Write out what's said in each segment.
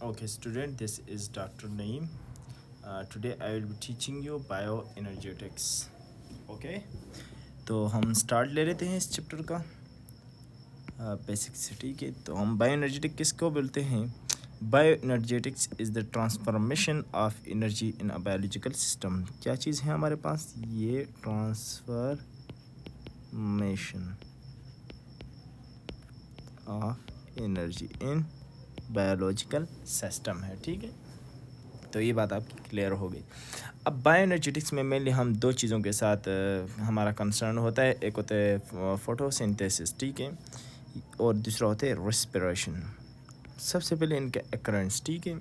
Okay, student, this is Dr. Naeem. Today I will be teaching you bioenergetics. Okay, तो हम start ले लेते हैं इस चैप्टर का बेसिक्सिटी के। तो हम बायोएनर्जेटिक किसको बोलते हैं? Bioenergetics is the transformation of energy in a biological system. क्या चीज़ है हमारे पास? ये transformation of energy in biological system है, ठीक है। तो ये बात आपकी क्लियर हो गई। अब बायोएनर्जेटिक्स में मेनली हम दो चीज़ों के साथ हमारा कंसर्न होता है। एक होता है फोटोसिंथेसिस, ठीक है, और दूसरा होता है रेस्पिरेशन। सबसे पहले इनका एकरेंस, ठीक है।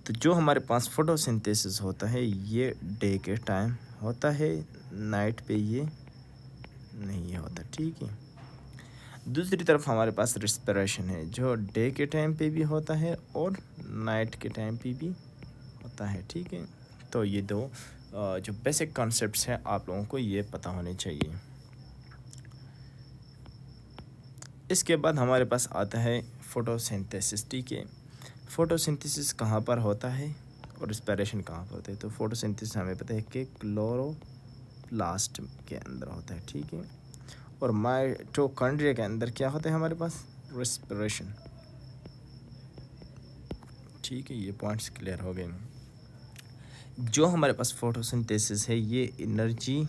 तो जो हमारे पास फोटोसिंथेसिस होता है ये डे के टाइम होता है, नाइट पे ये नहीं होता, ठीक है। दूसरी तरफ हमारे पास रेस्पिरेशन है जो डे के टाइम पे भी होता है और नाइट के टाइम पे भी होता है, ठीक है। तो ये दो जो बेसिक कॉन्सेप्ट्स हैं आप लोगों को ये पता होने चाहिए। इसके बाद हमारे पास आता है फोटोसिंथेसिस, ठीक है। फोटोसिंथेसिस कहाँ पर होता है और रेस्पिरेशन कहाँ पर होता है? तो फोटोसिंथेसिस हमें पता है कि क्लोरोप्लास्ट के अंदर होता है, ठीक है। और माइटोकॉन्ड्रिया के अंदर क्या होता है हमारे पास? रेस्पिरेशन, ठीक है। ये पॉइंट्स क्लियर हो गए। जो हमारे पास फोटोसिंथेसिस है ये एनर्जी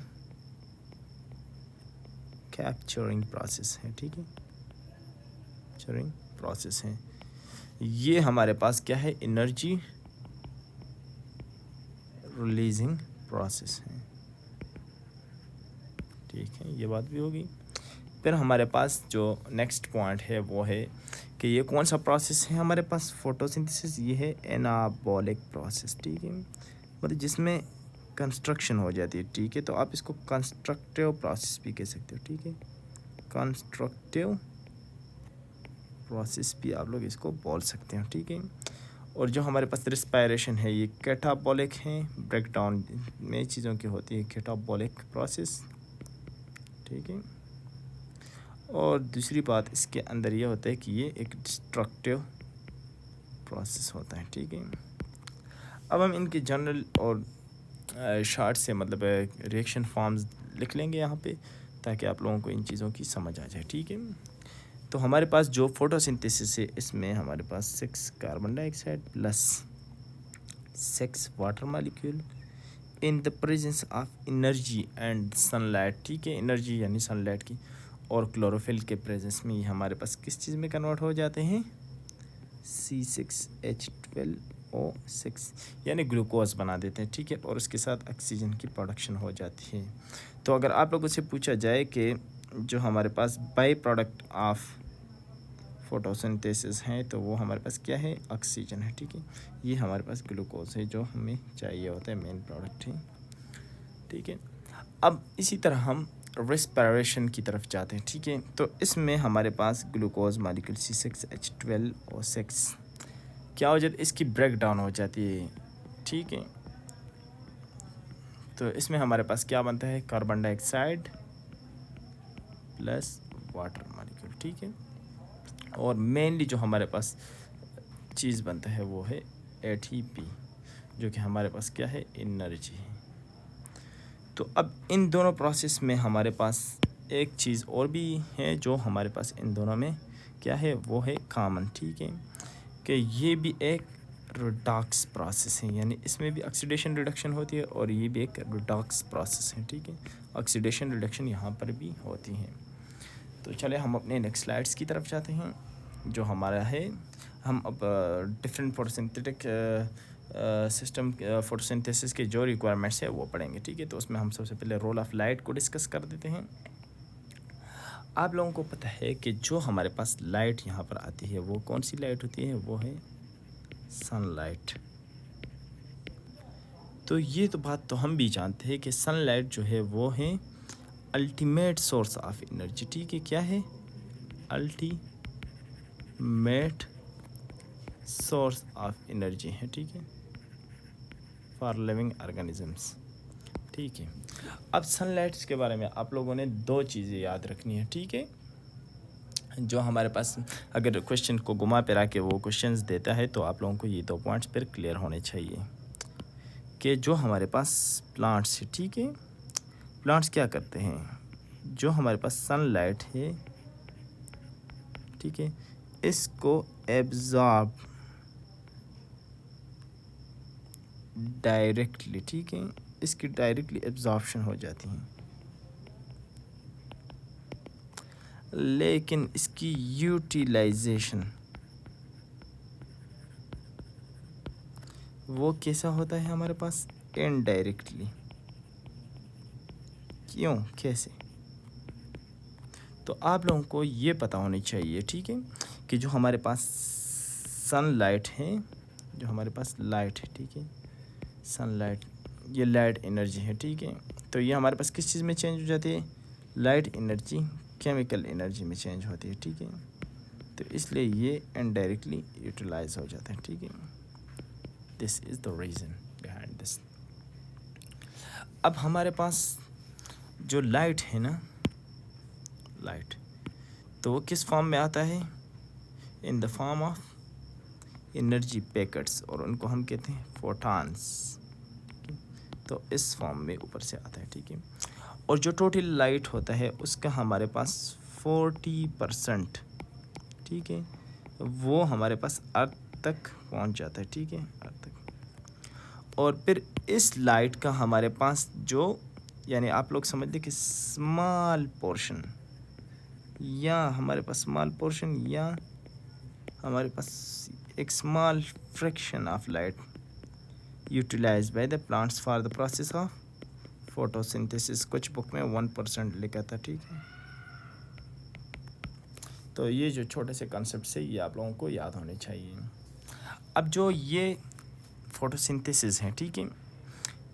कैप्चरिंग प्रोसेस है, ठीक है, कैप्चरिंग प्रोसेस है। ये हमारे पास क्या है? एनर्जी रिलीजिंग प्रोसेस है, ठीक है। ये बात भी होगी। फिर हमारे पास जो नेक्स्ट पॉइंट है वो है कि ये कौन सा प्रोसेस है हमारे पास? फोटोसिंथेसिस ये है एनाबॉलिक प्रोसेस, ठीक है, मतलब जिसमें कंस्ट्रक्शन हो जाती है, ठीक है। तो आप इसको कंस्ट्रक्टिव प्रोसेस भी कह सकते हो, ठीक है। कंस्ट्रक्टिव प्रोसेस भी आप लोग इसको बोल सकते हो, ठीक है। और जो हमारे पास रिस्पायरेशन है ये कैटाबॉलिक है, ब्रेकडाउन में चीज़ों की होती है कैटाबॉलिक प्रोसेस, ठीक है। और दूसरी बात इसके अंदर ये होता है कि ये एक डिस्ट्रक्टिव प्रोसेस होता है, ठीक है। अब हम इनके जनरल और शार्ट से मतलब रिएक्शन फॉर्म्स लिख लेंगे यहाँ पे ताकि आप लोगों को इन चीज़ों की समझ आ जाए, ठीक है। तो हमारे पास जो फोटोसिंथेसिस है इसमें हमारे पास 6 carbon dioxide plus 6 water molecule in the presence of energy and sunlight, ठीक है। एनर्जी यानी सनलाइट की और क्लोरोफिल के प्रेजेंस में ये हमारे पास किस चीज़ में कन्वर्ट हो जाते हैं? C6H12O6 यानी ग्लूकोज बना देते हैं, ठीक है। और उसके साथ ऑक्सीजन की प्रोडक्शन हो जाती है। तो अगर आप लोगों से पूछा जाए कि जो हमारे पास बाई प्रोडक्ट ऑफ फोटोसिंथेसिस हैं तो वो हमारे पास क्या है? ऑक्सीजन है, ठीक है। ये हमारे पास ग्लूकोज है जो हमें चाहिए होता है, मेन प्रोडक्ट है, ठीक है। अब इसी तरह हम रेस्पिरेशन की तरफ जाते हैं, ठीक है। तो इसमें हमारे पास ग्लूकोज मॉलिक्यूल C6H12O6 क्या हो जाती है? इसकी ब्रेक डाउन हो जाती है, ठीक है। तो इसमें हमारे पास क्या बनता है? Carbon dioxide plus water molecule, ठीक है। और मेनली जो हमारे पास चीज़ बनता है वो है ATP जो कि हमारे पास क्या है? एनर्जी है। तो अब इन दोनों प्रोसेस में हमारे पास एक चीज़ और भी है जो हमारे पास इन दोनों में क्या है? वो है कॉमन, ठीक है, कि ये भी एक रिडॉक्स प्रोसेस है, यानी इसमें भी ऑक्सीडेशन रिडक्शन होती है और ये भी एक रिडॉक्स प्रोसेस है, ठीक है। ऑक्सीडेशन रिडक्शन यहाँ पर भी होती है। तो चले हम अपने नेक्स्ट स्लाइड्स की तरफ जाते हैं। जो हमारा है हम अब डिफरेंट फोटोसिंथेटिक सिस्टम फोटोसिंथेसिस के जो रिक्वायरमेंट्स है वो पढ़ेंगे, ठीक है। तो उसमें हम सबसे पहले रोल ऑफ लाइट को डिस्कस कर देते हैं। आप लोगों को पता है कि जो हमारे पास लाइट यहाँ पर आती है वो कौन सी लाइट होती है? वो है सनलाइट। तो ये तो बात तो हम भी जानते हैं कि सनलाइट जो है वो है अल्टीमेट सोर्स ऑफ एनर्जी, ठीक है। क्या है? अल्टीमेट सोर्स ऑफ एनर्जी है, ठीक है, फॉर लिविंग ऑर्गेनिजम्स, ठीक है। अब सनलाइट के बारे में आप लोगों ने दो चीज़ें याद रखनी है, ठीक है। जो हमारे पास अगर क्वेश्चन को घुमा फिरा के वो क्वेश्चंस देता है तो आप लोगों को ये 2 पॉइंट्स पर क्लियर होने चाहिए कि जो हमारे पास प्लांट्स है, ठीक है, प्लांट्स क्या करते हैं, जो हमारे पास सनलाइट है, ठीक है, इसको एब्जॉर्ब डायरेक्टली, ठीक है, इसकी डायरेक्टली एब्जॉर्प्शन हो जाती है, लेकिन इसकी यूटिलाइजेशन वो कैसा होता है हमारे पास, इनडायरेक्टली। क्यों, कैसे, तो आप लोगों को ये पता होनी चाहिए, ठीक है, कि जो हमारे पास सनलाइट है, जो हमारे पास लाइट है, ठीक है, सनलाइट ये लाइट एनर्जी है, ठीक है, तो ये हमारे पास किस चीज़ में चेंज हो जाती है, लाइट एनर्जी केमिकल एनर्जी में चेंज होती है, ठीक है, तो इसलिए ये इनडायरेक्टली यूटिलाइज हो जाता है, ठीक है। This is the reason behind this. अब हमारे पास जो लाइट है ना, लाइट, तो वो किस फॉर्म में आता है, in the form of energy packets, और उनको हम कहते हैं फोटॉन्स, तो इस फॉर्म में ऊपर से आता है, ठीक है। और जो टोटल लाइट होता है उसका हमारे पास 40%, ठीक है, वो हमारे पास अर्थ तक पहुंच जाता है, ठीक है, अर्थ तक। और फिर इस लाइट का हमारे पास जो, यानी आप लोग समझ लें कि स्मॉल पोर्शन, या हमारे पास स्मॉल पोर्शन, या हमारे पास एक small fraction of light utilize by the plants for the process of photosynthesis. कुछ बुक में 1% लिखा था, ठीक है। तो ये जो छोटे से कॉन्सेप्ट से ये आप लोगों को याद होने चाहिए। अब जो ये फोटोसिंथेसिस है, ठीक है,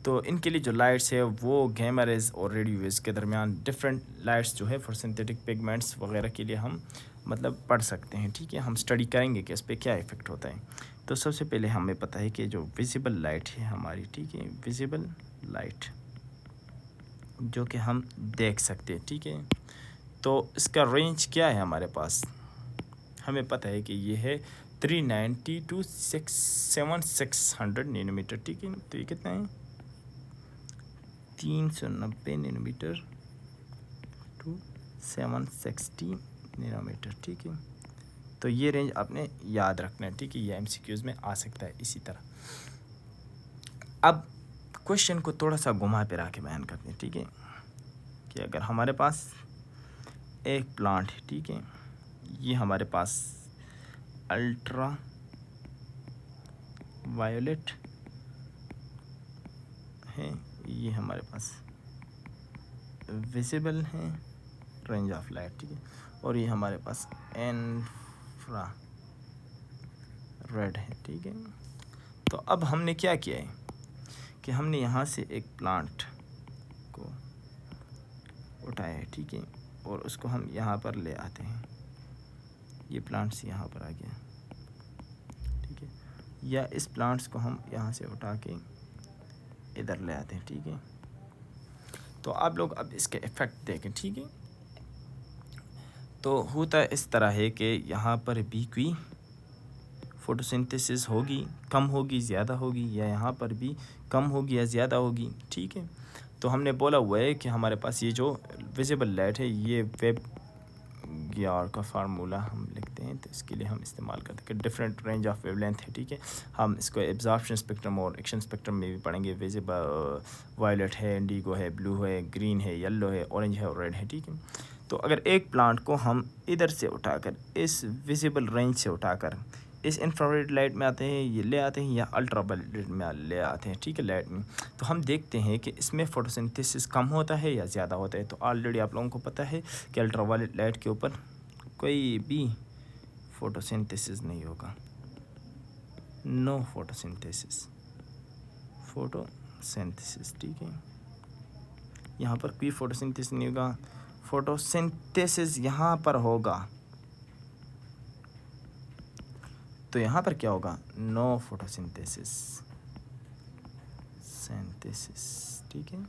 तो इनके लिए जो लाइट्स है वो गैमा रेज और रेडियो वेव्स के दरमियान डिफरेंट लाइट्स जो है फोटोसिंथेटिक पिगमेंट्स वगैरह के लिए हम मतलब पढ़ सकते हैं, ठीक है, हम स्टडी करेंगे कि इस पर क्या इफ़ेक्ट होता है। तो सबसे पहले हमें पता है कि जो विजिबल लाइट है हमारी, ठीक है, विजिबल लाइट जो कि हम देख सकते हैं, ठीक है, तो इसका रेंज क्या है हमारे पास, हमें पता है कि ये है 390 to 600 नैनोमीटर, ठीक है, तो ये कितना है 390 नैनोमीटर टू 760 नैनोमीटर, ठीक है, तो ये रेंज आपने याद रखना है, ठीक है, ये एमसीक्यूज़ में आ सकता है इसी तरह। अब क्वेश्चन को थोड़ा सा घुमा फिरा के बयान करते हैं, ठीक है, कि अगर हमारे पास एक प्लांट है, ठीक है, ये हमारे पास अल्ट्रा वायोलेट है, ये हमारे पास विजिबल है रेंज ऑफ लाइट, ठीक है, और ये हमारे पास इंफ्रा रेड है, ठीक है। तो अब हमने क्या किया है कि हमने यहाँ से एक प्लांट को उठाया है, ठीक है, और उसको हम यहाँ पर ले आते हैं, ये प्लांट्स यहाँ पर आ गया, ठीक है, या इस प्लांट्स को हम यहाँ से उठा के इधर ले आते हैं, ठीक है। तो आप लोग अब इसके इफ़ेक्ट देखें, ठीक है, तो होता इस तरह है कि यहाँ पर भी कोई फोटोसिंथेसिस होगी, कम होगी, ज़्यादा होगी, या यहाँ पर भी कम होगी या ज़्यादा होगी, ठीक है। तो हमने बोला हुआ है कि हमारे पास ये जो विजिबल लाइट है ये वेब गियर का फार्मूला हम लिखते हैं, तो इसके लिए हम इस्तेमाल करते हैं कि डिफरेंट रेंज ऑफ वेवलेंथ है, ठीक है। हम इसको एब्जॉर्प्शन स्पेक्ट्रम और एक्शन स्पेक्ट्रम में भी पढ़ेंगे। विजिबल वायलेट है, इंडिगो है, ब्लू है, ग्रीन है, येलो है, ऑरेंज है और रेड है, ठीक है। तो अगर एक प्लांट को हम इधर से उठाकर, इस विजिबल रेंज से उठाकर इस इंफ्रारेड लाइट में आते हैं, ये ले आते हैं, या अल्ट्रा वायलेट में ले आते हैं, ठीक है, लाइट में, तो हम देखते हैं कि इसमें फोटोसिंथेसिस कम होता है या ज़्यादा होता है। तो ऑलरेडी आप लोगों को पता है कि अल्ट्रा वायलेट लाइट के ऊपर कोई भी फोटोसिंथेसिस नहीं होगा, नो फोटोसिंथेसिस, फोटोसिंथेसिस, ठीक है, यहाँ पर कोई फोटोसिंथेसिस नहीं होगा। फोटोसिंथेसिस यहाँ पर होगा, तो यहाँ पर क्या होगा, नो फोटोसिंथेसिस, सिंथेसिस, ठीक है।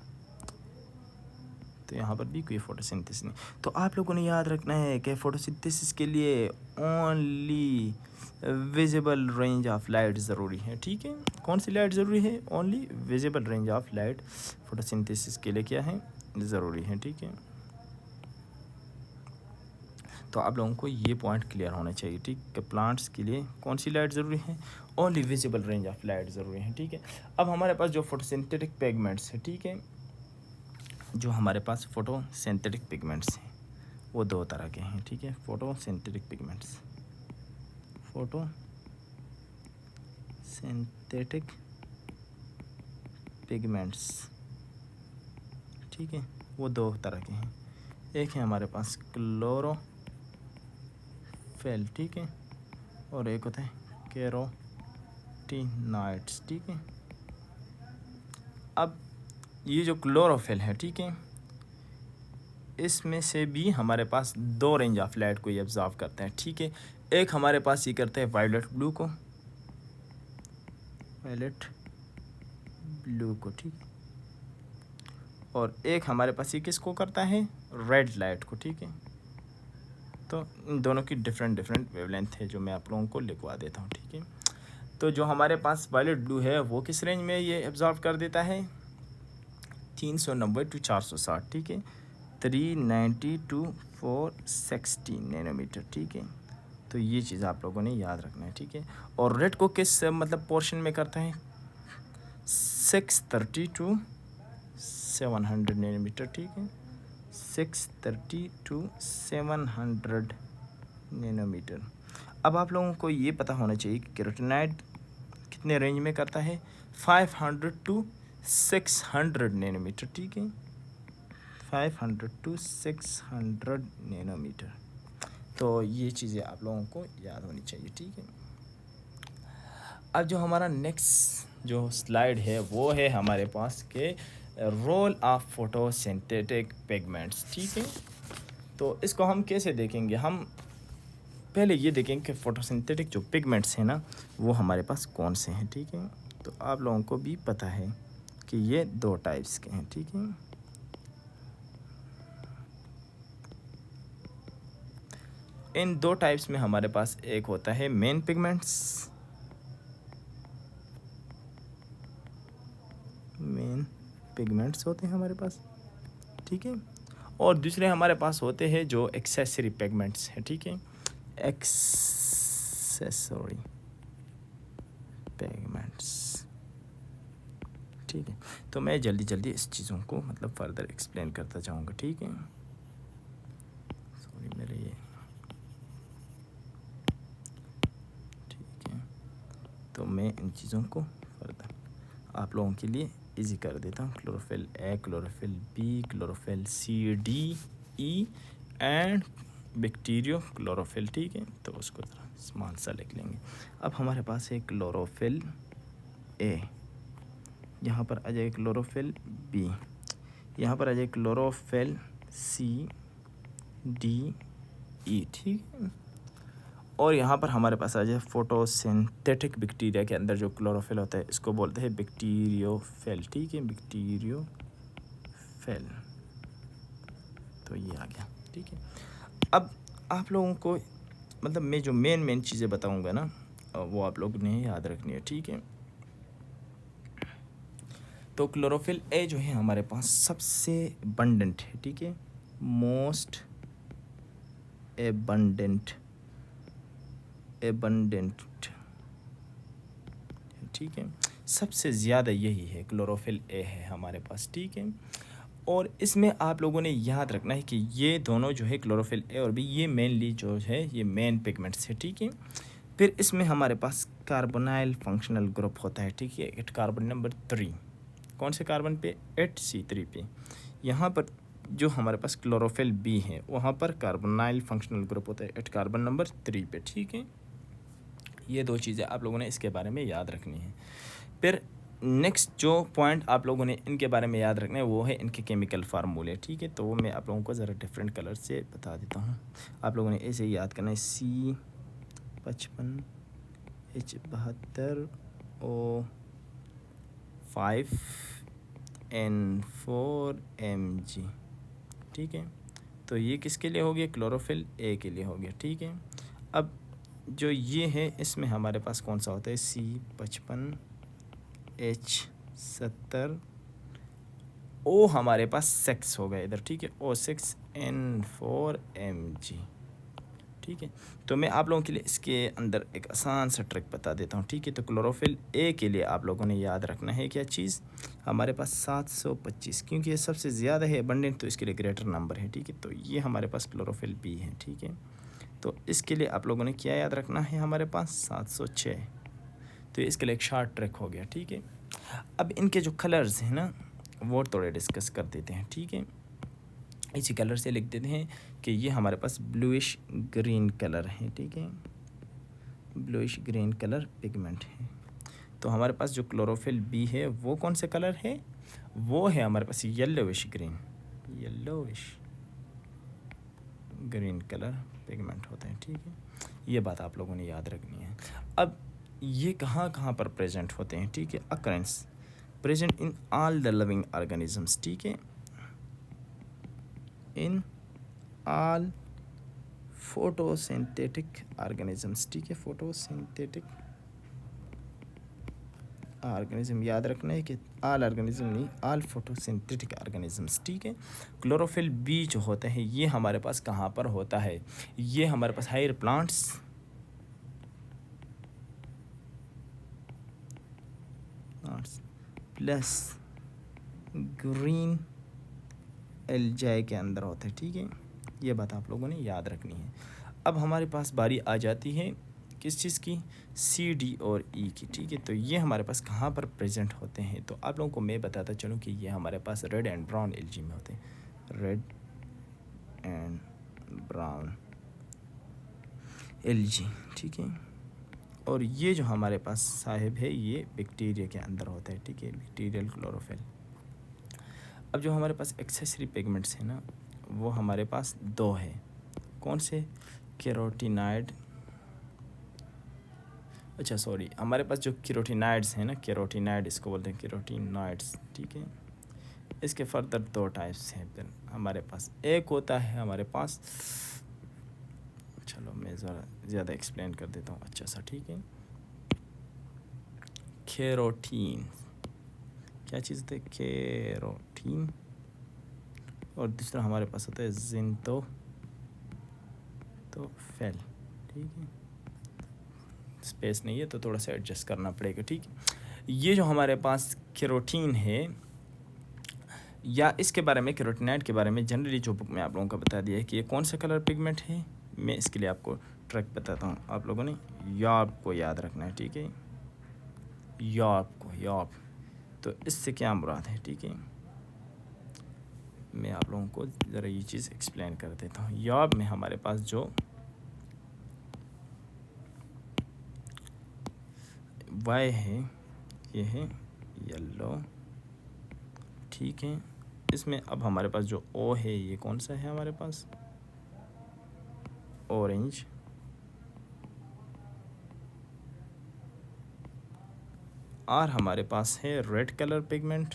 तो यहाँ पर भी कोई फोटोसिंथेसिस नहीं। तो आप लोगों ने याद रखना है कि फोटोसिंथेसिस के लिए only visible range of light ज़रूरी है, ठीक है। कौन सी लाइट ज़रूरी है? Only visible range of light photosynthesis के लिए क्या है? ज़रूरी है, ठीक है। तो आप लोगों को ये पॉइंट क्लियर होना चाहिए, ठीक है। प्लांट्स के लिए कौन सी लाइट ज़रूरी है? Only visible range of light ज़रूरी है, ठीक है। अब हमारे पास जो फोटोसिंथेटिक पिगमेंट्स है, ठीक है, जो हमारे पास फोटोसिंथेटिक पिगमेंट्स हैं वो दो तरह के हैं, ठीक है। फोटोसिंथेटिक पिगमेंट्स, ठीक है, वो दो तरह के हैं। एक है हमारे पास क्लोरोफिल, ठीक है, और एक होता है कैरोटीनॉइड्स, ठीक है। अब ये जो क्लोरोफिल है, ठीक है, इसमें से भी हमारे पास दो रेंज ऑफ लाइट को ये ऑब्जर्व करते हैं, ठीक है। एक हमारे पास ये करते हैं वायलेट ब्लू को, ठीक है, और एक हमारे पास ये किसको करता है? रेड लाइट को, ठीक है। तो इन दोनों की डिफरेंट वेवलेंथ है जो मैं आप लोगों को लिखवा देता हूँ, ठीक है। तो जो हमारे पास वायलेट ब्लू है वो किस रेंज में ये एब्जॉर्व कर देता है? 390 to 460, ठीक है, 390 to 460 नैनोमीटर, ठीक है। तो ये चीज़ आप लोगों ने याद रखना है, ठीक है। और रेड को किस मतलब पोर्शन में करता है? 630 to 700 नैनोमीटर, ठीक है, 630 to 700 नैनोमीटर। अब आप लोगों को ये पता होना चाहिए कि कैरोटीनॉइड कितने रेंज में करता है? 500 to 600 नैनोमीटर, ठीक है, 500 to 600 नैनोमीटर। तो ये चीज़ें आप लोगों को याद होनी चाहिए, ठीक है। अब जो हमारा नेक्स्ट जो स्लाइड है वो है हमारे पास के रोल ऑफ फोटोसिंथेटिक पिगमेंट्स, ठीक है। तो इसको हम कैसे देखेंगे? हम पहले ये देखेंगे कि फोटोसिंथेटिक जो पिगमेंट्स हैं ना वो हमारे पास कौन से हैं, ठीक है। तो आप लोगों को भी पता है कि ये दो टाइप्स के हैं, ठीक है। इन दो टाइप्स में हमारे पास एक होता है मेन पिगमेंट्स होते हैं हमारे पास, ठीक है, और दूसरे हमारे पास होते हैं जो एक्सेसरी पिगमेंट्स हैं, ठीक है, एक्सेसरी पिगमेंट्स, ठीक है। तो मैं जल्दी इस चीज़ों को मतलब फर्दर एक्सप्लेन करता जाऊंगा, ठीक है। सॉरी मेरे ये, ठीक है, तो मैं इन चीज़ों को फर्दर आप लोगों के लिए इजी कर देता हूँ। Chlorophyll A, chlorophyll B, chlorophyll C, D, E and bacteriochlorophyll, ठीक है। तो उसको थोड़ा स्मॉल सा लिख लेंगे। अब हमारे पास है क्लोरोफिल ए, यहाँ पर आ जाए क्लोरोफिल बी, यहाँ पर आ जाए क्लोरोफिल सी, डी, ई, ठीक है, और यहाँ पर हमारे पास आ जाए फोटोसिंथेटिक बैक्टीरिया के अंदर जो क्लोरोफिल होता है इसको बोलते हैं बैक्टीरियोफिल, ठीक है, बैक्टीरियोफिल। तो ये आ गया, ठीक है। अब आप लोगों को मतलब मैं जो मेन चीज़ें बताऊंगा ना वो आप लोगों ने याद रखनी है, ठीक है। तो क्लोरोफिल ए जो है हमारे पास सबसे अबंडेंट है, ठीक है, मोस्ट एबंडेंट, ठीक है, सबसे ज़्यादा यही है, क्लोरोफिल ए है हमारे पास, ठीक है। और इसमें आप लोगों ने याद रखना है कि ये दोनों जो है क्लोरोफिल ए और बी ये मेनली जो है ये मेन पिगमेंट्स है, ठीक है। फिर इसमें हमारे पास कार्बोनाइल फंक्शनल ग्रुप होता है, ठीक है, एट कार्बन नंबर 3। कौन से कार्बन पे? 8C3 पे। यहाँ पर जो हमारे पास क्लोरोफिल बी है वहाँ पर कार्बोनाइल फंक्शनल ग्रुप होता है एट कार्बन नंबर 3 पे, ठीक है। ये दो चीज़ें आप लोगों ने इसके बारे में याद रखनी है। फिर नेक्स्ट जो पॉइंट आप लोगों ने इनके बारे में याद रखना है वो है इनके केमिकल फार्मूले, ठीक है। तो वो मैं आप लोगों को ज़रा डिफरेंट कलर से बता देता हूँ। आप लोगों ने ऐसे ही याद करना है, C55 H72 O5 N4 Mg, ठीक है। तो ये किसके लिए हो गया, क्लोरोफिल ए के लिए हो गया, ठीक है। अब जो ये है इसमें हमारे पास कौन सा होता है, C55 H70 ओ हमारे पास 6 हो गया इधर, ठीक है, O6 N4Mg, ठीक है। तो मैं आप लोगों के लिए इसके अंदर एक आसान सा ट्रिक बता देता हूँ, ठीक है। तो क्लोरोफिल ए के लिए आप लोगों ने याद रखना है क्या चीज़, हमारे पास 725, क्योंकि ये सबसे ज़्यादा है अबंडेंट, तो इसके लिए ग्रेटर नंबर है, ठीक है। तो ये हमारे पास क्लोरोफिल बी है, ठीक है। तो इसके लिए आप लोगों ने क्या याद रखना है, हमारे पास 706। तो इसके लिए एक शार्ट ट्रिक हो गया, ठीक है। अब इनके जो कलर्स हैं ना वो थोड़े डिस्कस कर देते हैं, ठीक है। इसी कलर से लिख देते हैं कि ये हमारे पास ब्लूइश ग्रीन कलर है, ठीक है, ब्लूइश ग्रीन कलर पिगमेंट है। तो हमारे पास जो क्लोरोफिल बी है वो कौन से कलर है, वो है हमारे पास yellowish green, yellowish green colour pigment होता है, ठीक है। ये बात आप लोगों ने याद रखनी है। अब ये कहाँ कहाँ पर प्रेजेंट होते हैं, ठीक है, occurrence present in all the living organisms, ठीक है, इन ऑल फोटोसिंथेटिक ऑर्गेनिजम्स, ठीक है, फोटोसिंथेटिक ऑर्गेनिज्म याद रखना है कि ऑल ऑर्गेनिज्म नहीं, ऑल फोटोसिंथेटिक ऑर्गेनिजम्स, ठीक है। क्लोरोफिल बी जो होता है ये हमारे पास कहाँ पर होता है, ये हमारे पास हायर प्लांट्स प्लस ग्रीन एल्जाई के अंदर होता है, ठीक है। ये बात आप लोगों ने याद रखनी है। अब हमारे पास बारी आ जाती है किस चीज़ की, सी डी और ई की, ठीक है। तो ये हमारे पास कहाँ पर प्रेजेंट होते हैं, तो आप लोगों को मैं बताता चलूँ कि ये हमारे पास रेड एंड ब्राउन एल्जी में होते हैं, रेड एंड ब्राउन एल्जी, ठीक है। और ये जो हमारे पास साहिब है ये बैक्टीरिया के अंदर होता है, ठीक है, बैक्टीरियल क्लोरोफिल। अब जो हमारे पास एक्सेसरी पिगमेंट्स हैं ना वो हमारे पास दो है, कौन से, कैरोटीनाइड, अच्छा सॉरी, हमारे पास जो कैरोटीनाइड्स हैं ना, कैरोटीनाइड इसको बोलते हैं, कैरोटीनाइड्स, ठीक है। इसके फर्दर दो टाइप्स हैं फिर हमारे पास, एक होता है हमारे पास, चलो मैं ज़रा ज़्यादा एक्सप्लेन कर देता हूँ अच्छा सा, ठीक है। कैरोटीन क्या चीज़ होती है, कैरोटीन, और दूसरा हमारे पास होता है जिंतोफेल, ठीक है। स्पेस नहीं है तो थोड़ा सा एडजस्ट करना पड़ेगा, ठीक है। ये जो हमारे पास कैरोटीन है या इसके बारे में, कैरोटीनाइड के बारे में जनरली जो बुक में आप लोगों को बता दिया है कि ये कौन सा कलर पिगमेंट है, मैं इसके लिए आपको ट्रिक बताता हूँ। आप लोगों ने यार्प को याद रखना है, ठीक है, यार्प को, यार्प, तो इससे क्या मुराद है, ठीक है। मैं आप लोगों को ज़रा ये चीज़ एक्सप्लेन कर देता हूँ। यार्प में हमारे पास जो वाई है ये है येलो, ठीक है। इसमें अब हमारे पास जो ओ है ये कौन सा है हमारे पास, ऑरेंज, और हमारे पास है रेड कलर पिगमेंट,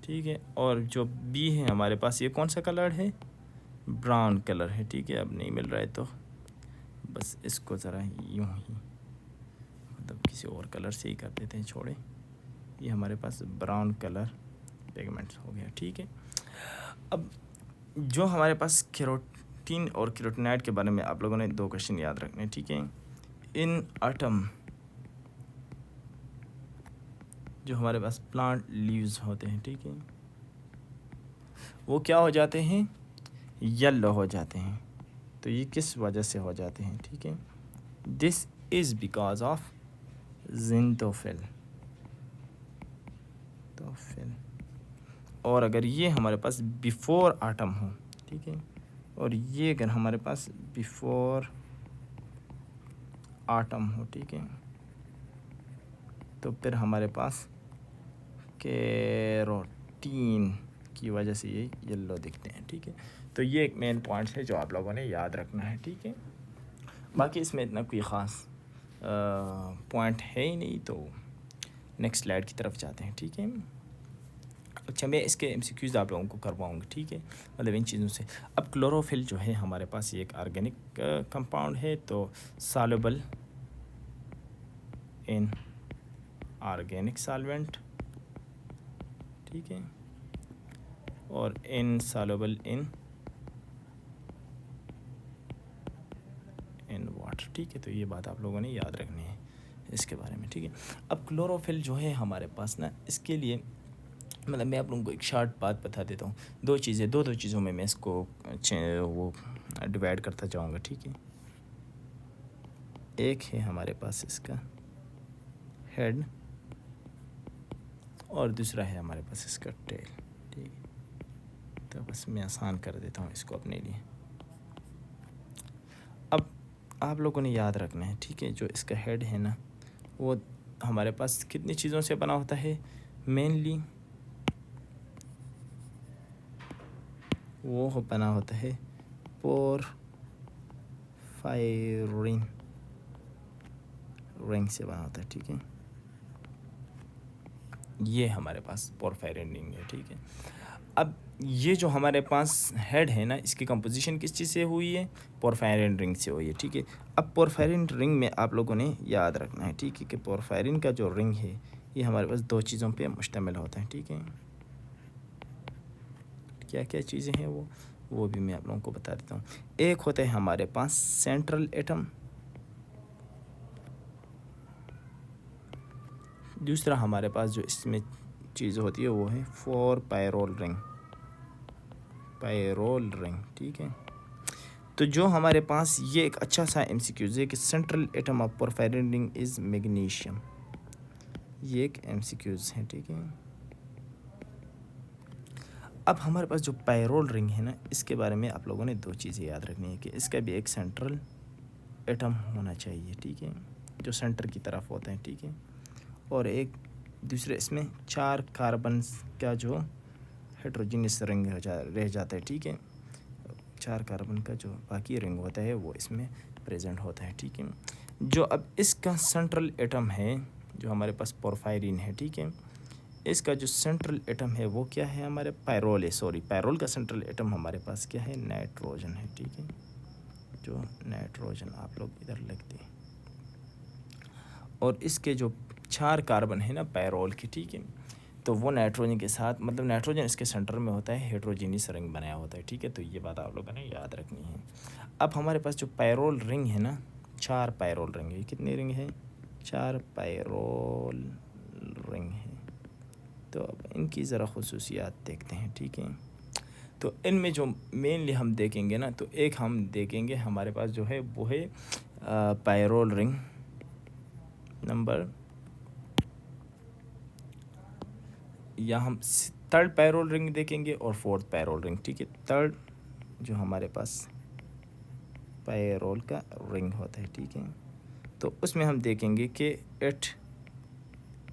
ठीक है। और जो बी है हमारे पास ये कौन सा कलर है, ब्राउन कलर है, ठीक है। अब नहीं मिल रहा है तो बस इसको ज़रा यूँ ही मतलब किसी और कलर से ही कर देते हैं, छोड़े, ये हमारे पास ब्राउन कलर पिगमेंट्स हो गया, ठीक है। अब जो हमारे पास कैरोटीन और कैरोटीनाइड के बारे में आप लोगों ने दो क्वेश्चन याद रखने, ठीक है। इन एटम जो हमारे पास प्लांट लीव्स होते हैं, ठीक है, वो क्या हो जाते हैं, येलो हो जाते हैं। तो ये किस वजह से हो जाते हैं, ठीक है, दिस इज़ बिकॉज ऑफ जिंतोफिल, तो फिल। और अगर ये हमारे पास बिफोर एटम हो, ठीक है, और ये अगर हमारे पास बिफोर एटम हो, ठीक है, तो फिर हमारे पास कैरोटीन की वजह से ये येलो दिखते हैं, ठीक है। तो ये एक मेन पॉइंट्स है जो आप लोगों ने याद रखना है, ठीक है। बाकी इसमें इतना कोई ख़ास पॉइंट है ही नहीं, तो नेक्स्ट स्लाइड की तरफ जाते हैं, ठीक है। अच्छा, मैं इसके एमसीक्यूज आप लोगों को करवाऊँगा, ठीक है, मतलब इन चीज़ों से। अब क्लोरोफिल जो है हमारे पास ये एक ऑर्गेनिक कंपाउंड है, तो सॉल्युबल इन ऑर्गेनिक सॉल्वेंट, ठीक है, और इनसॉल्युबल इन वाटर, ठीक है। तो ये बात आप लोगों ने याद रखनी है इसके बारे में, ठीक है। अब क्लोरोफिल जो है हमारे पास ना, इसके लिए मतलब मैं आप लोगों को एक शॉर्ट बात बता देता हूँ। दो चीज़ों में मैं इसको वो डिवाइड करता जाऊँगा, ठीक है। एक है हमारे पास इसका हेड और दूसरा है हमारे पास इसका टेल, ठीक है। तो बस मैं आसान कर देता हूँ इसको अपने लिए। अब आप लोगों ने याद रखना है, ठीक है, जो इसका हेड है ना, वो हमारे पास कितनी चीज़ों से बना होता है, मेनली वो बना होता है पोरफायरिन रिंग से बना होता है, ठीक है। ये हमारे पास पोरफायरिन रिंग है, ठीक है। अब ये जो हमारे पास हेड है ना, इसकी कंपोजिशन किस चीज़ से हुई है, पोरफायरिन रिंग से हुई है, ठीक है। अब पोरफायरिन रिंग में आप लोगों ने याद रखना है, ठीक है, कि पोरफायरिन का जो रिंग है ये हमारे पास दो चीज़ों पे मुश्तमिल होता है, ठीक है। क्या क्या चीज़ें हैं वो भी मैं आप लोगों को बता देता हूँ। एक होता है हमारे पास सेंट्रल एटम, दूसरा हमारे पास जो इसमें चीज़ होती है वो है फोर पायरोल रिंग, ठीक है। तो जो हमारे पास ये एक अच्छा सा एमसीक्यूज है कि central atom of porphyrin ring is magnesium, ये एक एमसीक्यूज है, ठीक है। अब हमारे पास जो पायरोल रिंग है ना, इसके बारे में आप लोगों ने दो चीज़ें याद रखनी है कि इसका भी एक सेंट्रल एटम होना चाहिए, ठीक है, जो सेंटर की तरफ होता है, ठीक है, और एक दूसरे इसमें 4 कार्बन का जो हेट्रोजीनियस रिंग रह जाता है, ठीक है। 4 कार्बन का जो बाकी रिंग होता है वो इसमें प्रेजेंट होता है, ठीक है। जो अब इसका सेंट्रल एटम है जो हमारे पास पोरफायरिन है, ठीक है, इसका जो सेंट्रल एटम है वो क्या है, हमारे पायरोल का सेंट्रल एटम हमारे पास क्या है, नाइट्रोजन है, ठीक है। जो नाइट्रोजन आप लोग इधर लिखते हैं, और इसके जो 4 कार्बन है ना पायरोल की, ठीक है, तो वो नाइट्रोजन के साथ, मतलब नाइट्रोजन इसके सेंटर में होता है, हेट्रोजीनियस रिंग बनाया होता है, ठीक है। तो ये बात आप लोगों ने याद रखनी है। अब हमारे पास जो पायरोल रिंग है ना, 4 पायरोल रिंग है, कितनी रिंग है, 4 पायरोल रिंग है। तो अब इनकी ज़रा खुसूसियात देखते हैं, ठीक है। तो इनमें जो मेनली हम देखेंगे ना, तो एक हम देखेंगे हमारे पास जो है वो है पायरोल रिंग नंबर, या हम थर्ड पायरोल रिंग देखेंगे और फोर्थ पायरोल रिंग, ठीक है। थर्ड जो हमारे पास पायरोल का रिंग होता है, ठीक है, तो उसमें हम देखेंगे कि 8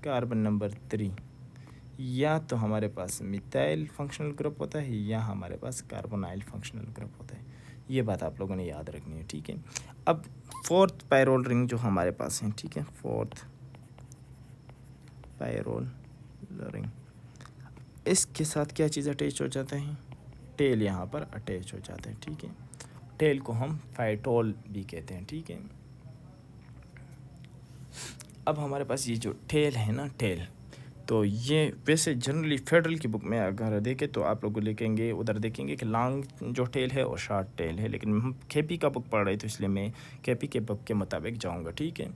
कार्बन नंबर 3 या तो हमारे पास मिथाइल फंक्शनल ग्रुप होता है या हमारे पास कार्बोनाइल फंक्शनल ग्रुप होता है। ये बात आप लोगों ने याद रखनी है, ठीक है। अब फोर्थ पायरोल रिंग जो हमारे पास है, ठीक है, फोर्थ पायरोल रिंग, इसके साथ क्या चीज़ अटैच हो जाता है, टेल यहाँ पर अटैच हो जाता है, ठीक है। टेल को हम फाइटोल भी कहते हैं, ठीक है। अब हमारे पास ये जो टेल है ना, टेल, तो ये वैसे जनरली फेडरल की बुक में अगर देखें तो आप लोग लिखेंगे, उधर देखेंगे कि लॉन्ग जो टेल है और शॉर्ट टेल है, लेकिन हम केपी का बुक पढ़ रहे तो इसलिए मैं केपी के बुक के मुताबिक जाऊंगा, ठीक है।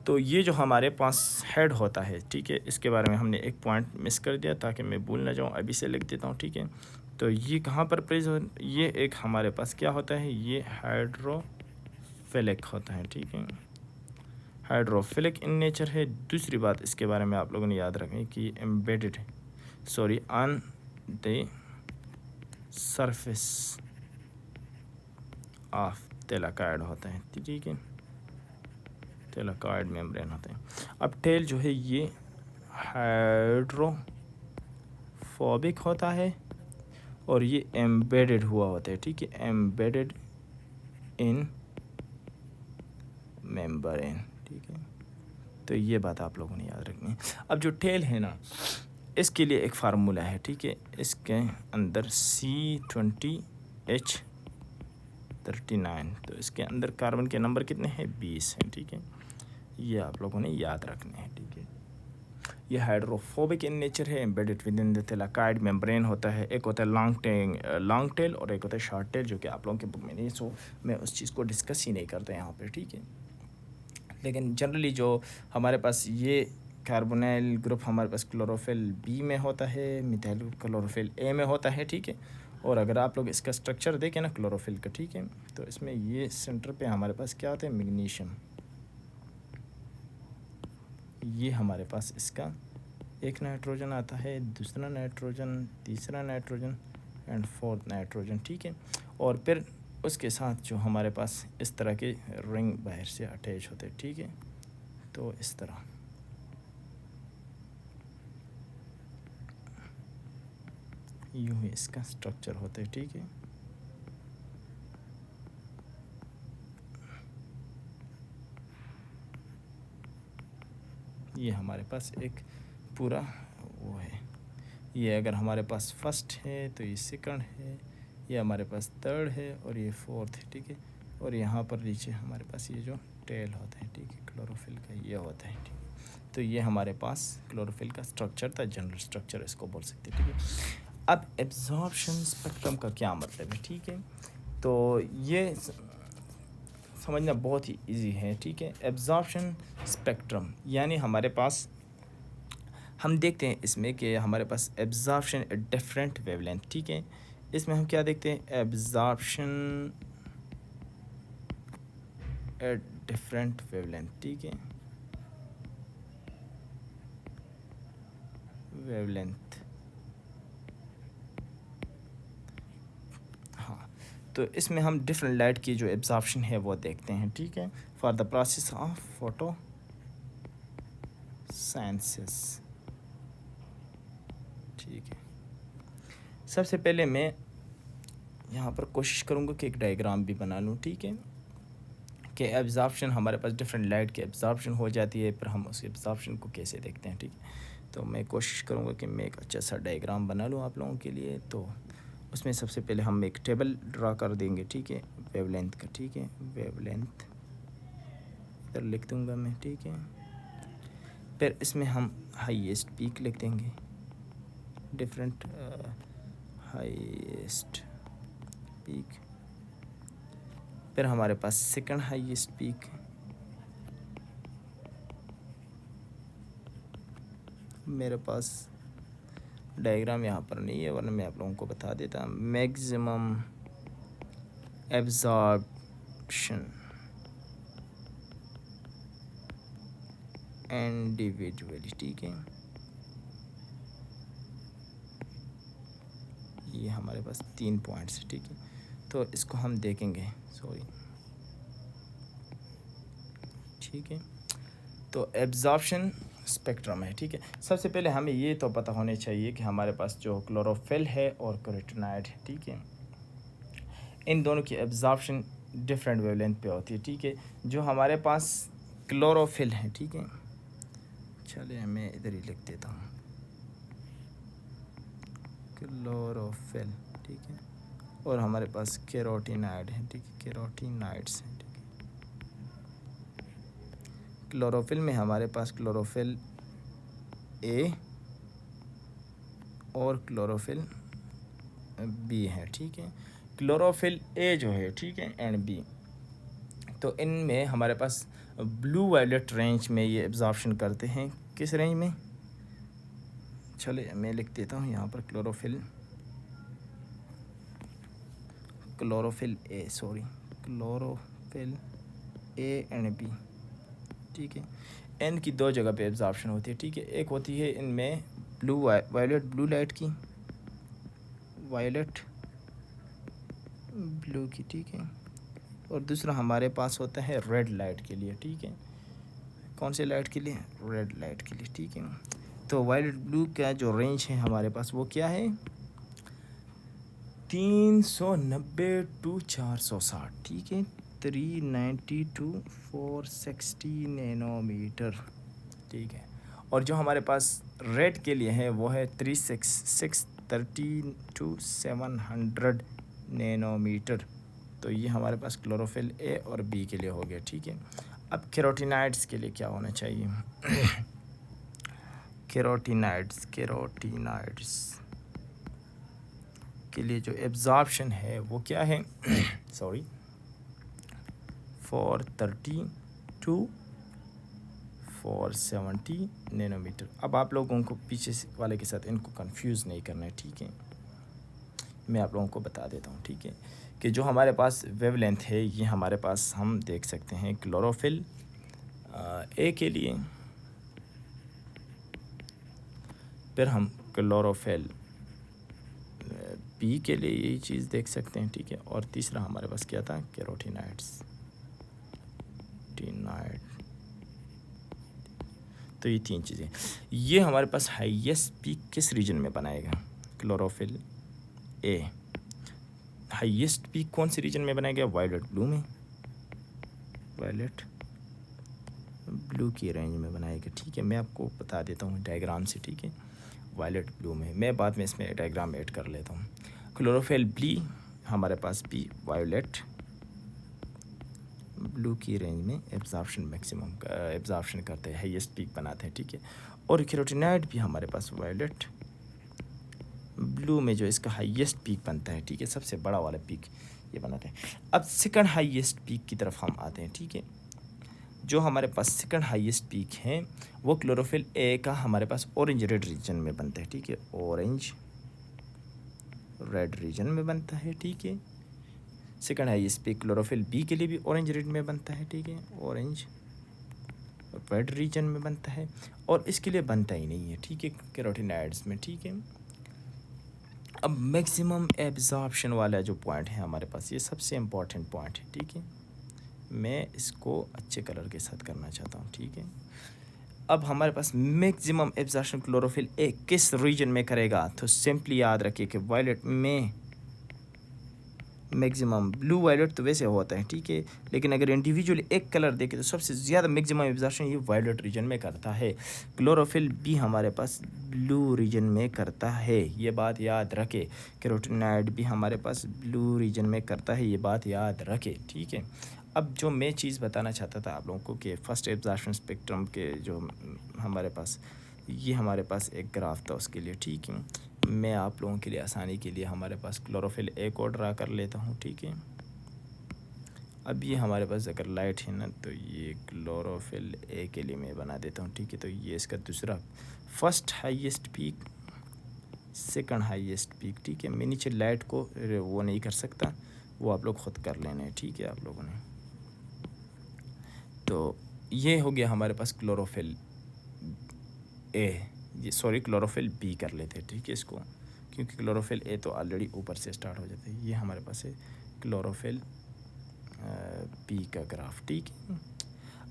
तो ये जो हमारे पास हेड होता है, ठीक है, इसके बारे में हमने एक पॉइंट मिस कर दिया ताकि मैं भूल ना जाऊँ, अभी से लिख देता हूँ, ठीक है। तो ये कहाँ पर प्रेजेंट, ये एक हमारे पास क्या होता है, ये हाइड्रोफिलिक होता है, ठीक है, हाइड्रोफिलिक इन नेचर है। दूसरी बात इसके बारे में आप लोगों ने याद रखें कि embedded on the surface of thylakoid होता है, ठीक है, तेलाकाइड मेम्ब्रेन होते हैं। अब टेल जो है ये हाइड्रोफोबिक होता है और ये एम्बेडेड हुआ होता है, ठीक है, एम्बेडेड इन मेम्ब्रेन, ठीक है। तो ये बात आप लोगों ने याद रखनी है। अब जो टेल है ना, इसके लिए एक फार्मूला है, ठीक है। इसके अंदर C20H39, तो इसके अंदर कार्बन के नंबर कितने हैं? 20 हैं, ठीक है। ये आप लोगों ने याद रखने हैं, ठीक है। ये हाइड्रोफोबिक इन नेचर है, embedded within the thylakoid membrane होता है। एक होता है लॉन्ग टेल और एक होता है शॉर्ट टेल, जो कि आप लोगों के बुक में नहीं, सो मैं उस चीज़ को डिस्कस ही नहीं करता यहाँ पे, ठीक है। लेकिन जनरली जो हमारे पास ये कार्बोनाइल ग्रुप हमारे पास क्लोरोफिल बी में होता है, मिथाइल क्लोरोफिल ए में होता है, ठीक है। और अगर आप लोग इसका स्ट्रक्चर देखें ना क्लोरोफिल का, ठीक है, तो इसमें ये सेंटर पे हमारे पास क्या होता है? मैग्नीशियम। ये हमारे पास इसका एक नाइट्रोजन आता है, दूसरा नाइट्रोजन, तीसरा नाइट्रोजन एंड फोर्थ नाइट्रोजन, ठीक है। और फिर उसके साथ जो हमारे पास इस तरह के रिंग बाहर से अटैच होते हैं, ठीक है। तो इस तरह यूँ ही इसका स्ट्रक्चर होता है, ठीक है। ये हमारे पास एक पूरा वो है। ये अगर हमारे पास फर्स्ट है तो ये सेकंड है, ये हमारे पास थर्ड है और ये फोर्थ है, ठीक है। और यहाँ पर नीचे हमारे पास ये जो टेल होता है, ठीक है, क्लोरोफिल का ये होता है, ठीक है। तो ये हमारे पास क्लोरोफिल का स्ट्रक्चर था, जनरल स्ट्रक्चर इसको बोल सकते हैं, ठीक है। अब एब्जॉर्प्शन स्पेक्ट्रम का क्या मतलब है, ठीक है। तो ये समझना बहुत ही इजी है, ठीक है। एब्जॉर्प्शन स्पेक्ट्रम यानी हमारे पास हम देखते हैं इसमें कि हमारे पास एब्जॉर्प्शन एट डिफरेंट वेवलेंथ, ठीक है। इसमें हम क्या देखते हैं? एब्जॉर्प्शन एट डिफरेंट वेवलेंथ, ठीक है, वेवलेंथ। हाँ, तो इसमें हम डिफरेंट लाइट की जो एब्जॉर्प्शन है वो देखते हैं, ठीक है, for the process of photo sciences, ठीक है। सबसे पहले मैं यहाँ पर कोशिश करूँगा कि एक डायग्राम भी बना लूँ, ठीक है, कि एब्जॉर्प्शन हमारे पास डिफरेंट लाइट की एब्जॉर्प्शन हो जाती है, फिर हम उस एब्जॉर्प्शन को कैसे देखते हैं, ठीक है। तो मैं कोशिश करूँगा कि मैं एक अच्छा सा डायग्राम बना लूँ आप लोगों के लिए। तो उसमें सबसे पहले हम एक टेबल ड्रा कर देंगे, ठीक है, वेवलेंथ का, ठीक है। वेवलेंथ इधर लिख दूँगा मैं, ठीक है। फिर इसमें हम हाईएस्ट पीक लिख देंगे, डिफरेंट हाईएस्ट पीक। फिर हमारे पास सेकंड हाईएस्ट पीक, मेरे पास डायग्राम यहाँ पर नहीं है वरना मैं आप लोगों को बता देता। मैक्सिमम एब्जॉर्प्शन इंडिविजुअली, ठीक है। ये हमारे पास 3 पॉइंट्स, ठीक है। तो इसको हम देखेंगे, सॉरी, ठीक है। तो एब्जॉर्प्शन स्पेक्ट्रम है, ठीक है। सबसे पहले हमें ये तो पता होने चाहिए कि हमारे पास जो क्लोरोफिल है और कैरोटीनॉइड है, ठीक है, इन दोनों की एब्जॉर्प्शन डिफरेंट वेवलेंथ पे होती है, ठीक है। जो हमारे पास क्लोरोफिल है, ठीक है, चलिए मैं इधर ही लिख देता हूँ, क्लोरोफिल, ठीक है। और हमारे पास कैरोटीनॉइड है, ठीक है, कैरोटीनॉइड्स हैं, ठीक है। क्लोरोफिल में हमारे पास क्लोरोफिल ए और क्लोरोफिल बी है, ठीक है। क्लोरोफिल ए जो है, ठीक है, एंड बी, तो इनमें हमारे पास ब्लू वायलेट रेंज में ये एब्जॉर्प्शन करते हैं। किस रेंज में? चलिए मैं लिख देता हूँ यहाँ पर chlorophyll A, sorry, chlorophyll A and B, ठीक है। एन की 2 जगह पे एब्जॉर्प्शन होती है, ठीक है। एक होती है इनमें वायलेट ब्लू लाइट की, वायलेट ब्लू की, ठीक है। और दूसरा हमारे पास होता है रेड लाइट के लिए, ठीक है। कौन से लाइट के लिए? रेड लाइट के लिए, ठीक है। तो वायलेट ब्लू का जो रेंज है हमारे पास वो क्या है? 390 टू 460, ठीक है, 390 टू 460 नैनोमीटर, ठीक है। और जो हमारे पास रेड के लिए है वो है 630 to 700 नैनोमीटर। तो ये हमारे पास क्लोरोफिल ए और बी के लिए हो गया, ठीक है। अब कैरोटीनाइड्स के लिए क्या होना चाहिए? कैरोटीनाइड्स के लिए जो एब्जॉर्प्शन है वो क्या है? Sorry, 430 to 470 nanometer. अब आप लोगों को पीछे वाले के साथ इनको कंफ्यूज नहीं करना है, ठीक है। मैं आप लोगों को बता देता हूँ, ठीक है, कि जो हमारे पास वेवलेंथ है ये हमारे पास हम देख सकते हैं क्लोरोफिल ए के लिए, फिर हम क्लोरोफिल बी के लिए यही चीज़ देख सकते हैं, ठीक है। और तीसरा हमारे पास क्या था? कैरोटीनाइड्स। तो ये तीन चीज़ें, ये हमारे पास हाईएस्ट पीक किस रीजन में बनाएगा? क्लोरोफिल ए हाईएस्ट पीक कौन से रीजन में बनाएगा? वायलेट ब्लू में, वायलेट ब्लू की रेंज में बनाएगा, ठीक है। मैं आपको बता देता हूँ डायग्राम से, ठीक है। वायलेट ब्लू में, मैं बाद में इसमें डायग्राम ऐड कर लेता हूँ। क्लोरोफिल बी हमारे पास बी वायलेट ब्लू की रेंज में एब्जॉर्प्शन मैक्सिमम एब्जॉर्प्शन करते हैं, हाईएस्ट पीक बनाते हैं, ठीक है। और कैरोटीनाइड भी हमारे पास वायलेट ब्लू में जो इसका हाईएस्ट पीक बनता है, ठीक है, सबसे बड़ा वाला पीक ये बनाते हैं। अब सेकंड हाईएस्ट पीक की तरफ हम आते हैं, ठीक है। जो हमारे पास सेकंड हाईएस्ट पीक है वो क्लोरोफिल ए का हमारे पास ऑरेंज रेड रीजन में बनता है, ठीक है। ऑरेंज रेड रीजन में बनता है, ठीक है। Second highest peak chlorophyll B के लिए भी ऑरेंज रेड में बनता है, ठीक है। ऑरेंज रेड रीजन में बनता है, और इसके लिए बनता ही नहीं है, ठीक है, कैरोटीनाइड्स में, ठीक है। अब मैक्सिमम एब्जॉर्प्शन वाला जो पॉइंट है हमारे पास, ये सबसे इम्पॉर्टेंट पॉइंट है, ठीक है। मैं इसको अच्छे कलर के साथ करना चाहता हूँ, ठीक है। अब हमारे पास मैक्सिमम एब्जॉर्प्शन क्लोरोफिल ए किस रीजन में करेगा? तो सिंपली याद रखिए कि वायलेट में मैक्सिमम, ब्लू वायलेट तो वैसे होता है, ठीक है, लेकिन अगर इंडिविजुअली एक कलर देखें तो सबसे ज़्यादा मैक्सिमम एब्जॉर्प्शन ये वायलेट रीजन में करता है। क्लोरोफिल बी हमारे पास ब्लू रीजन में करता है, ये बात याद रखें। कैरोटीनाइड भी हमारे पास ब्लू रीजन में करता है, ये बात याद रखें, ठीक है। अब जो मैं चीज़ बताना चाहता था आप लोगों को कि फर्स्ट एब्जॉर्प्शन स्पेक्ट्रम के जो हमारे पास, ये हमारे पास एक ग्राफ था उसके लिए, ठीक है। मैं आप लोगों के लिए आसानी के लिए हमारे पास क्लोरोफिल ए को ड्रा कर लेता हूँ, ठीक है। अब ये हमारे पास अगर लाइट है ना, तो ये क्लोरोफिल ए के लिए मैं बना देता हूँ, ठीक है। तो ये इसका दूसरा first highest peak, second highest peak, ठीक है। मैं नीचे लाइट को वो नहीं कर सकता, वो आप लोग ख़ुद कर लेना है, ठीक है, आप लोगों ने। तो ये हो गया हमारे पास क्लोरोफिल ए, ये सॉरी क्लोरोफिल बी कर लेते हैं, ठीक है, इसको, क्योंकि क्लोरोफिल ए तो ऑलरेडी ऊपर से स्टार्ट हो जाता है। ये हमारे पास है क्लोरोफिल बी का ग्राफ, ठीक है।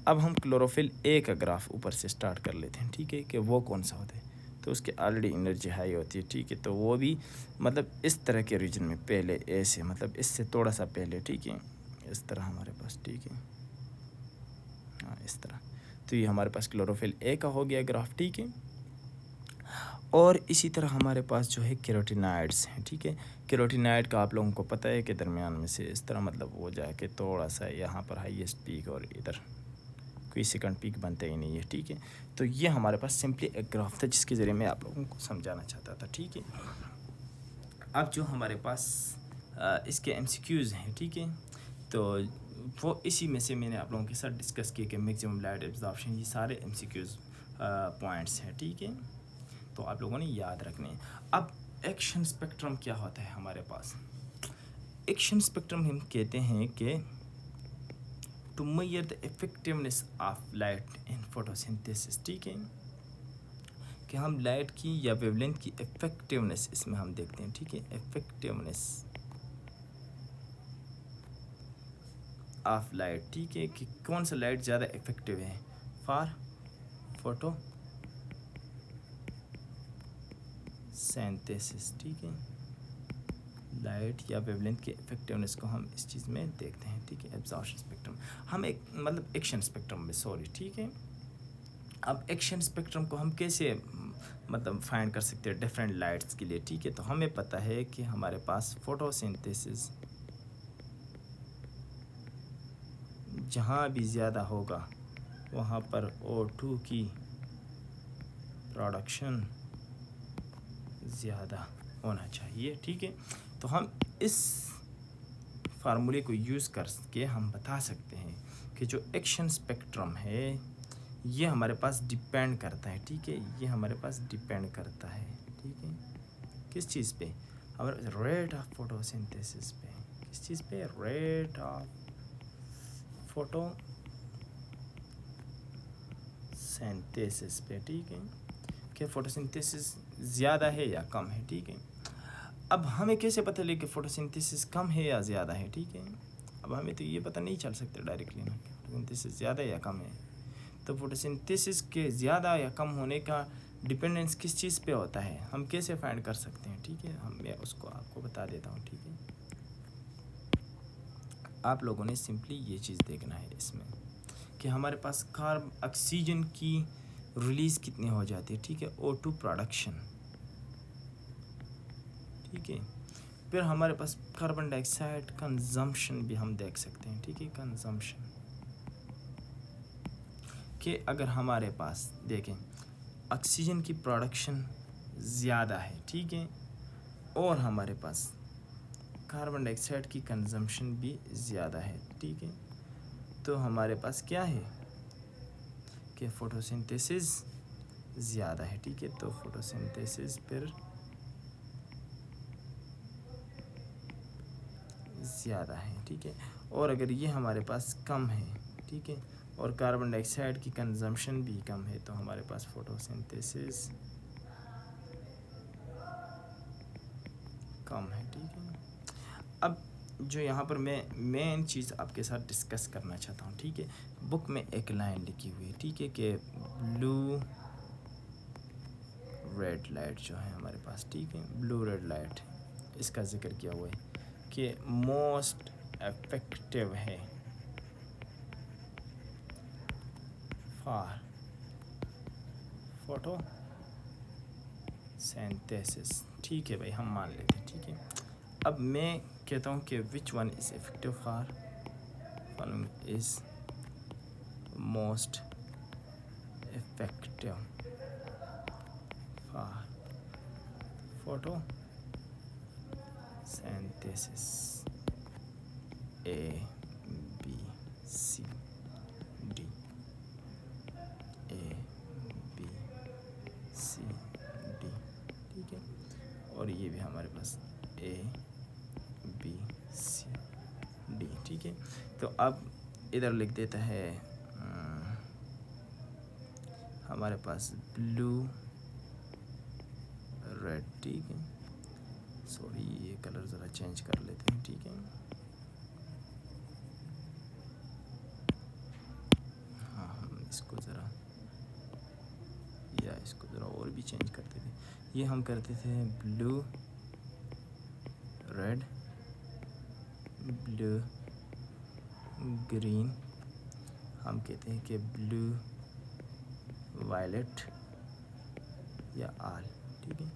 अब हम क्लोरोफिल ए का ग्राफ ऊपर से स्टार्ट कर लेते हैं, ठीक है, कि वो कौन सा होता है। तो उसके ऑलरेडी एनर्जी हाई होती है, ठीक है। तो वो भी मतलब इस तरह के रीजन में पहले ए से, मतलब इससे थोड़ा सा पहले, ठीक है, इस तरह हमारे पास, ठीक है, हाँ इस तरह। तो ये हमारे पास क्लोरोफिल ए का हो गया ग्राफ, ठीक है। और इसी तरह हमारे पास जो है कैरोटीनाइड्स हैं, ठीक है। कैरोटीनाइड का आप लोगों को पता है कि दरमियान में से इस तरह, मतलब वो जाके थोड़ा सा यहाँ पर हाईएस्ट पीक और इधर कोई सेकंड पीक बनता ही नहीं है, ठीक है। तो ये हमारे पास सिंपली एक ग्राफ था जिसके ज़रिए मैं आप लोगों को समझाना चाहता था, ठीक है। अब जो हमारे पास इसके एमसीक्यूज़ हैं, ठीक है, तो वो इसी में से मैंने आप लोगों के साथ डिस्कस किए कि मैक्सिमम लाइट एब्जॉर्प्शन, ये सारे एमसीक्यूज़ पॉइंट्स हैं, ठीक है। तो आप लोगों ने याद रखने हैं। अब एक्शन स्पेक्ट्रम क्या होता है हमारे पास? एक्शन स्पेक्ट्रम हम कहते हैं कि to measure the effectiveness of light in photosynthesis, ठीक है, कि हम लाइट की या वेवलेंथ की इफेक्टिवनेस इसमें हम देखते हैं, ठीक है। इफेक्टिवनेस ऑफ लाइट, ठीक है, कि कौन सा लाइट ज़्यादा इफेक्टिव है फॉर फोटो सिंथेसिस, ठीक है। लाइट या वेवलेंथ के इफेक्टिवनेस को हम इस चीज़ में देखते हैं, ठीक है। एब्जॉर्प्शन स्पेक्ट्रम हम एक मतलब एक्शन स्पेक्ट्रम में, सॉरी, ठीक है। अब एक्शन स्पेक्ट्रम को हम कैसे मतलब फाइंड कर सकते हैं डिफरेंट लाइट्स के लिए, ठीक है। तो हमें पता है कि हमारे पास फोटोसिंथेसिस जहाँ भी ज़्यादा होगा वहाँ पर O2 की प्रोडक्शन ज़्यादा होना चाहिए, ठीक है। तो हम इस फार्मूले को यूज़ करके हम बता सकते हैं कि जो एक्शन स्पेक्ट्रम है ये हमारे पास डिपेंड करता है, ठीक है। ये हमारे पास डिपेंड करता है, ठीक है, किस चीज़ पे, हमारे रेट ऑफ फोटोसिंथेसिस पे। किस चीज़ पे? रेट ऑफ फोटोसिंथेसिस पे, ठीक है, कि फोटोसिंथेसिस ज़्यादा है या कम है, ठीक है। अब हमें कैसे पता लगे कि फोटोसिंथेसिस कम है या ज़्यादा है, ठीक है। अब हमें तो ये पता नहीं चल सकता डायरेक्टली ना कि फोटोसिंथेसिस ज़्यादा या कम है। तो फोटोसिंथेसिस के ज़्यादा या कम होने का डिपेंडेंस किस चीज़ पे होता है, हम कैसे फाइंड कर सकते हैं, ठीक है। मैं उसको आपको बता देता हूँ, ठीक है। आप लोगों ने सिंपली ये चीज़ देखना है इसमें कि हमारे पास ऑक्सीजन की रिलीज़ कितनी हो जाती है, ठीक है, O2 प्रोडक्शन, ठीक है। फिर हमारे पास कार्बन डाइऑक्साइड कंजम्पशन भी हम देख सकते हैं, ठीक है, कंजम्पशन कि अगर हमारे पास देखें ऑक्सीजन की प्रोडक्शन ज़्यादा है, ठीक है, और हमारे पास कार्बन डाइऑक्साइड की कंजम्पशन भी ज़्यादा है, ठीक है, तो हमारे पास क्या है कि फोटोसिंथेसिस ज़्यादा है, ठीक है। तो फोटोसिंथेसिस फिर ज़्यादा है, ठीक है। और अगर ये हमारे पास कम है, ठीक है, और कार्बन डाइऑक्साइड की कंजम्पशन भी कम है, तो हमारे पास फोटोसिंथेसिस कम है, ठीक है। अब जो यहाँ पर मैं मेन चीज़ आपके साथ डिस्कस करना चाहता हूँ, ठीक है। बुक में एक लाइन लिखी हुई है, ठीक है, कि ब्लू रेड लाइट जो है हमारे पास, ठीक है, ब्लू रेड लाइट, इसका जिक्र किया हुआ है कि मोस्ट इफेक्टिव है फॉर फोटोसिंथेसिस, ठीक है भाई, हम मान लेते हैं, ठीक है। अब मैं कहता हूँ कि which one is effective for following is most effective for photosynthesis, A, B, C, D, A, B, C, D, ठीक है। और ये भी हमारे पास A, B, C, D, ठीक है। तो अब इधर लिख देता है हमारे पास ब्लू रेड, ठीक है। सॉरी, ये कलर ज़रा चेंज कर लेते हैं, ठीक है। हाँ, हम इसको ज़रा और भी चेंज करते थे। ये हम करते थे ब्लू रेड, ब्लू ग्रीन, हम कहते हैं कि ब्लू वायलेट या आल, ठीक है।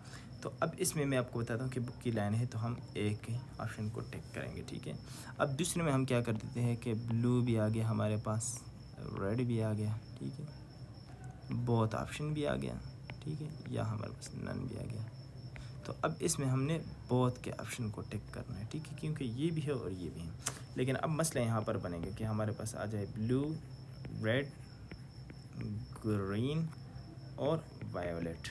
तो अब इसमें मैं आपको बताता हूँ कि बुक की लाइन है तो हम एक ऑप्शन को टिक करेंगे, ठीक है। अब दूसरे में हम क्या कर देते हैं कि ब्लू भी आ गया हमारे पास, रेड भी आ गया, ठीक है, बोथ ऑप्शन भी आ गया, ठीक है, या हमारे पास नन भी आ गया। तो अब इसमें हमने बोथ के ऑप्शन को टिक करना है, ठीक है, क्योंकि ये भी है और ये भी है। लेकिन अब मसला यहाँ पर बनेगा कि हमारे पास आ जाए ब्लू रेड ग्रीन और वायोलेट,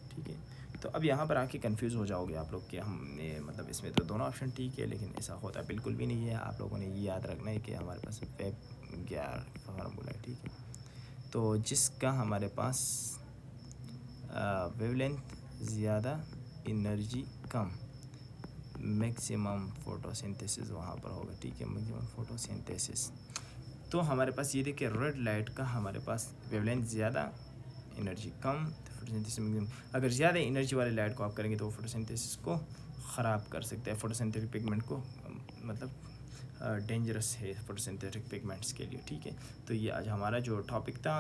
ठीक है। तो अब यहाँ पर आके कंफ्यूज हो जाओगे आप लोग कि हमने मतलब इसमें तो दोनों ऑप्शन ठीक है, लेकिन ऐसा होता बिल्कुल भी नहीं है। आप लोगों ने ये याद रखना है कि हमारे पास वेब 11 फार्मूला है, ठीक है। तो जिसका हमारे पास वेवलेंथ ज़्यादा एनर्जी कम, मैक्सिमम फोटोसिंथेसिस वहाँ पर होगा, ठीक है, मैक्सिमम फोटोसिंथेसिस। तो हमारे पास ये देखिए रेड लाइट का हमारे पास वेवलेंथ ज़्यादा एनर्जी कम, तो फोटोसिंथेसिस मैक्सिमम। अगर ज़्यादा एनर्जी वाले लाइट को आप करेंगे तो फोटोसिंथेसिस को ख़राब कर सकते हैं, फोटोसिंथेटिक पिगमेंट को मतलब डेंजरस है फोटोसिंथेटिक पिगमेंट्स के लिए। ठीक है, तो ये आज हमारा जो टॉपिक था,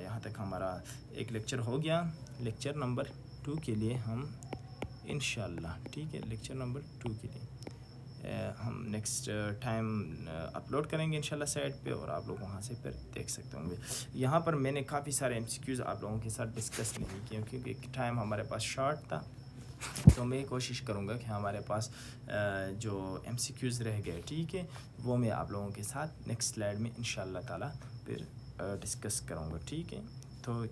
यहाँ तक हमारा एक लेक्चर हो गया। लेक्चर नंबर 2 के लिए हम इंशाल्लाह, ठीक है, लेक्चर नंबर 2 के लिए हम नेक्स्ट टाइम अपलोड करेंगे इंशाल्लाह साइट पे, और आप लोग वहाँ से फिर देख सकते होंगे। यहाँ पर मैंने काफ़ी सारे MCQs आप लोगों के साथ डिस्कस नहीं किए क्योंकि टाइम हमारे पास शॉर्ट था, तो मैं कोशिश करूँगा कि हमारे पास जो MCQs रह गए, ठीक है, वो मैं आप लोगों के साथ नेक्स्ट स्लाइड में इंशाल्लाह ताला फिर डिस्कस करूँगा। ठीक है, तो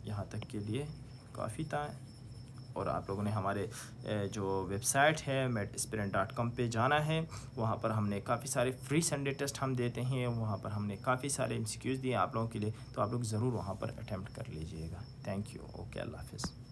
यहाँ तक के लिए काफ़ी था। और आप लोगों ने हमारे जो वेबसाइट है medaspirant.com पे जाना है, वहाँ पर हमने काफ़ी सारे फ्री संडे टेस्ट हम देते हैं, वहाँ पर हमने काफ़ी सारे MCQs दिए आप लोगों के लिए, तो आप लोग ज़रूर वहाँ पर अटेम्प्ट कर लीजिएगा। Thank you. ओके, अल्लाह हाफ़िज़।